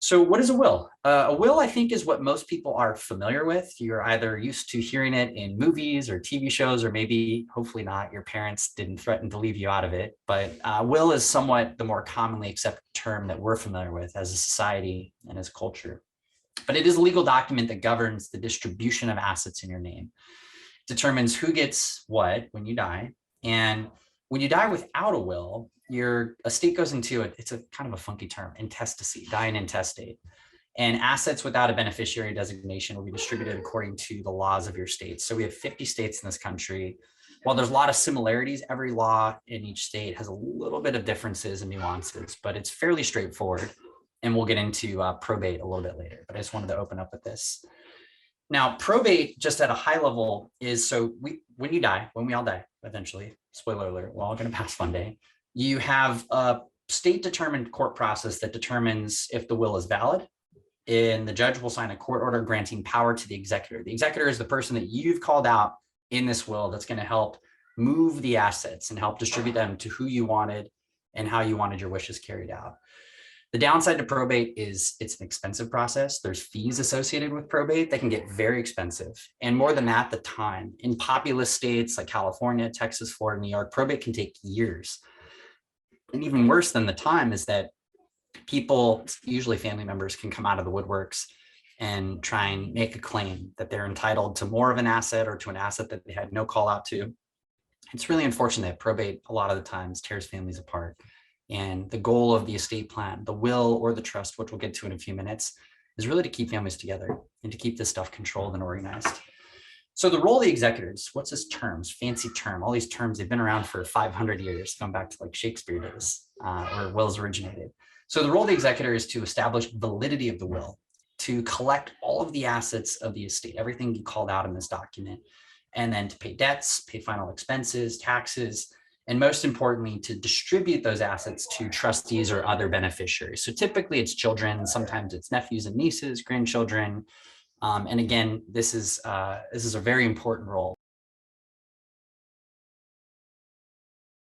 So what is a will? A will, I think, is what most people are familiar with. You're either used to hearing it in movies or TV shows, or maybe, hopefully not, your parents didn't threaten to leave you out of it. But will is somewhat the more commonly accepted term that we're familiar with as a society and as culture. But it is a legal document that governs the distribution of assets in your name, determines who gets what when you die. And when you die without a will, your estate goes into it's a kind of a funky term, intestacy, dying intestate. And assets without a beneficiary designation will be distributed according to the laws of your state. So we have 50 states in this country. While there's a lot of similarities, every law in each state has a little bit of differences and nuances, but it's fairly straightforward. And we'll get into probate a little bit later, but I just wanted to open up with this. Now, probate, just at a high level, is when you die, when we all die eventually, spoiler alert, we're all going to pass one day, you have a state-determined court process that determines if the will is valid, and the judge will sign a court order granting power to the executor. The executor is the person that you've called out in this will that's going to help move the assets and help distribute them to who you wanted and how you wanted your wishes carried out. The downside to probate is it's an expensive process. There's fees associated with probate that can get very expensive. And more than that, the time. In populous states like California, Texas, Florida, New York, probate can take years. And even worse than the time is that people, usually family members, can come out of the woodworks and try and make a claim that they're entitled to more of an asset or to an asset that they had no call out to. It's really unfortunate that probate a lot of the times tears families apart. And the goal of the estate plan, the will or the trust, which we'll get to in a few minutes, is really to keep families together and to keep this stuff controlled and organized. So the role of the executors, what's this terms? Fancy term. All these terms, they've been around for 500 years, going back to like Shakespeare days, where wills originated. So the role of the executor is to establish validity of the will, to collect all of the assets of the estate, everything you called out in this document, and then to pay debts, pay final expenses, taxes, and most importantly, to distribute those assets to trustees or other beneficiaries. So typically it's children, sometimes it's nephews and nieces, grandchildren. And again, this is a very important role.